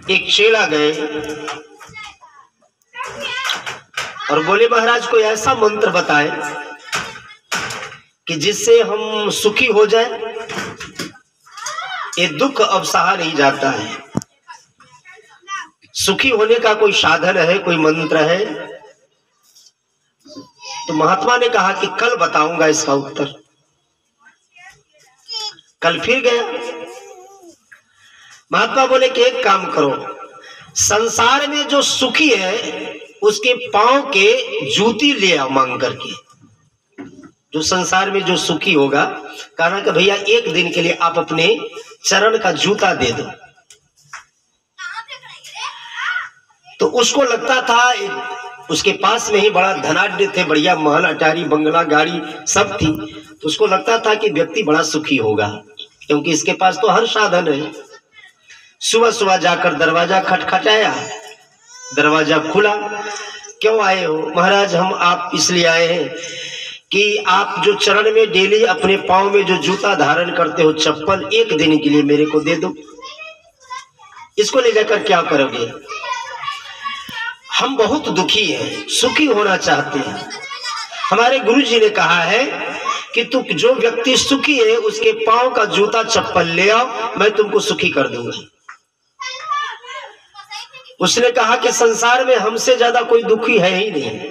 एक चेला गए और बोले महाराज कोई ऐसा मंत्र बताए कि जिससे हम सुखी हो जाए, ये दुख अब सहा नहीं जाता है। सुखी होने का कोई साधन है, कोई मंत्र है? तो महात्मा ने कहा कि कल बताऊंगा इसका उत्तर। कल फिर गया। महात्मा बोले कि एक काम करो, संसार में जो सुखी है उसके पांव के जूती ले आओ मांग करके। जो संसार में जो सुखी होगा, कहा कि भैया एक दिन के लिए आप अपने चरण का जूता दे दो। तो उसको लगता था, उसके पास में ही बड़ा धनाढ्य थे, बढ़िया महल अटारी बंगला गाड़ी सब थी, तो उसको लगता था कि व्यक्ति बड़ा सुखी होगा, क्योंकि इसके पास तो हर साधन है। सुबह सुबह जाकर दरवाजा खटखटाया, दरवाजा खुला। क्यों आए हो? महाराज हम आप इसलिए आए हैं कि आप जो चरण में डेली अपने पांव में जो जूता धारण करते हो, चप्पल, एक दिन के लिए मेरे को दे दो। इसको ले जाकर क्या करोगे? हम बहुत दुखी हैं, सुखी होना चाहते हैं। हमारे गुरुजी ने कहा है कि तू जो व्यक्ति सुखी है उसके पांव का जूता चप्पल ले आओ, मैं तुमको सुखी कर दूंगा। उसने कहा कि संसार में हमसे ज्यादा कोई दुखी है ही नहीं।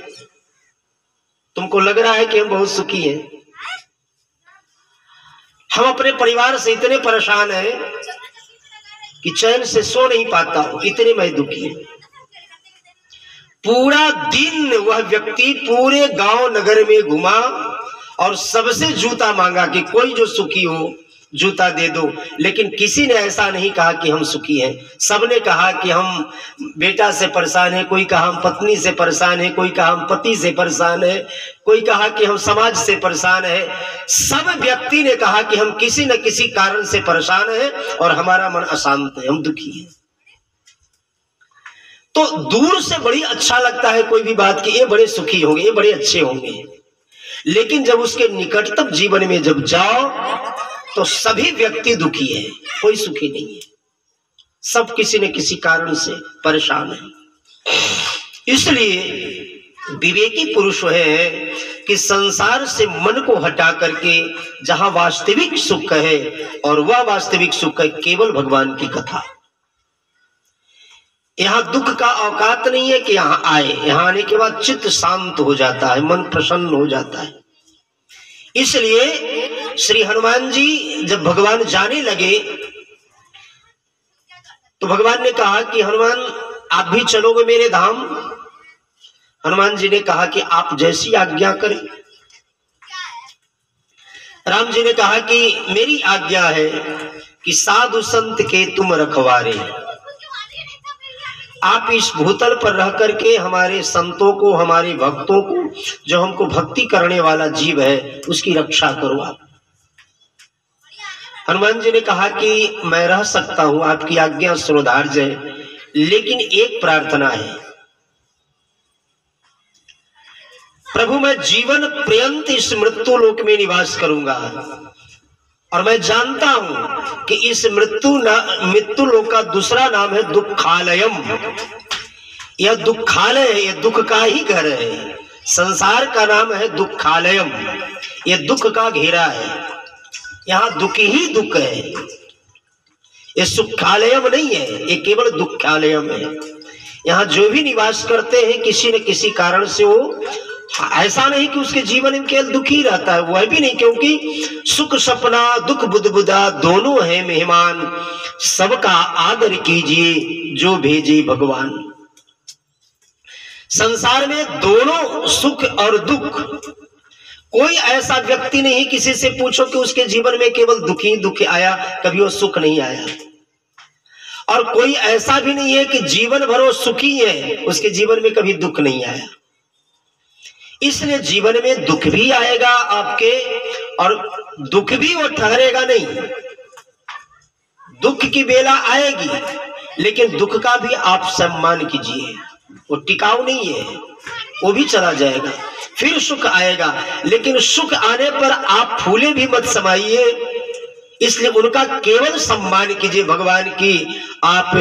तुमको लग रहा है कि हम बहुत सुखी हैं। हम अपने परिवार से इतने परेशान हैं कि चैन से सो नहीं पाता हूं, इतने मैं दुखी हूं। पूरा दिन वह व्यक्ति पूरे गांव नगर में घुमा और सबसे जूता मांगा कि कोई जो सुखी हो जूता दे दो, लेकिन किसी ने ऐसा नहीं कहा कि हम सुखी हैं। सबने कहा कि हम बेटा से परेशान हैं, कोई कहा हम पत्नी से परेशान हैं, कोई कहा हम पति से परेशान है, कोई कहा कि हम समाज से परेशान है। सब व्यक्ति ने कहा कि हम किसी न किसी कारण से परेशान हैं और हमारा मन अशांत है, हम दुखी हैं। तो दूर से बड़ी अच्छा लगता है कोई भी बात कि ये बड़े सुखी होंगे, ये बड़े अच्छे होंगे, लेकिन जब उसके निकटतम जीवन में जब जाओ तो सभी व्यक्ति दुखी है, कोई सुखी नहीं है। सब किसी न किसी कारण से परेशान है। इसलिए विवेकी पुरुष है कि संसार से मन को हटा करके जहां वास्तविक सुख है, और वह वास्तविक सुख है केवल भगवान की कथा। यहाँ दुख का औकात नहीं है कि यहाँ आए, यहाँ आने के बाद चित्त शांत हो जाता है, मन प्रसन्न हो जाता है। इसलिए श्री हनुमान जी जब भगवान जाने लगे तो भगवान ने कहा कि हनुमान आप भी चलोगे मेरे धाम? हनुमान जी ने कहा कि आप जैसी आज्ञा करें। राम जी ने कहा कि मेरी आज्ञा है कि साधु संत के तुम रखवारे, आप इस भूतल पर रह करके हमारे संतों को, हमारे भक्तों को, जो हमको भक्ति करने वाला जीव है, उसकी रक्षा करो आप। हनुमान जी ने कहा कि मैं रह सकता हूं, आपकी आज्ञा श्रोधार्ज है, लेकिन एक प्रार्थना है, प्रभु मैं जीवन पर्यंत इस मृत्यु लोक में निवास करूंगा, और मैं जानता हूं कि इस मृत्यु लोक का दूसरा नाम है दुखालयम। यह दुखालय है, यह दुख का ही घर है। संसार का नाम है दुखालयम, यह दुख का घेरा है, यहाँ दुख ही दुख है। ये सुखालयम नहीं है, ये केवल दुखालयम है। यहाँ जो भी निवास करते हैं किसी न किसी कारण से, वो ऐसा नहीं कि उसके जीवन में केवल दुख ही रहता है, वह भी नहीं, क्योंकि सुख सपना दुख बुदबुदा दोनों है मेहमान, सबका आदर कीजिए जो भेजे भगवान। संसार में दोनों सुख और दुख, कोई ऐसा व्यक्ति नहीं, किसी से पूछो कि उसके जीवन में केवल दुख ही दुख आया, कभी वो सुख नहीं आया। और कोई ऐसा भी नहीं है कि जीवन भर वो सुखी है, उसके जीवन में कभी दुख नहीं आया। इसलिए जीवन में दुख भी आएगा आपके, और दुख भी वो ठहरेगा नहीं। दुख की बेला आएगी, लेकिन दुख का भी आप सम्मान कीजिए, वो टिकाऊ नहीं है, वो भी चला जाएगा। फिर सुख आएगा, लेकिन सुख आने पर आप फूले भी मत समाइए, इसलिए उनका केवल सम्मान कीजिए। भगवान की आप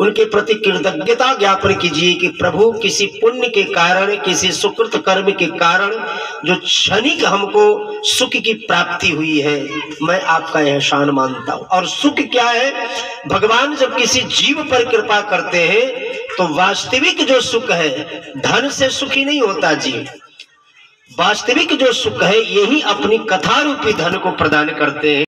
उनके प्रति कृतज्ञता ज्ञापन कीजिए कि प्रभु किसी पुण्य के कारण, किसी सुकृत कर्म के कारण जो क्षणिक हमको सुख की प्राप्ति हुई है, मैं आपका एहसान मानता हूं। और सुख क्या है? भगवान जब किसी जीव पर कृपा करते हैं तो वास्तविक जो सुख है, धन से सुखी नहीं होता जी। वास्तविक जो सुख है यही अपनी कथा रूपी धन को प्रदान करते हैं।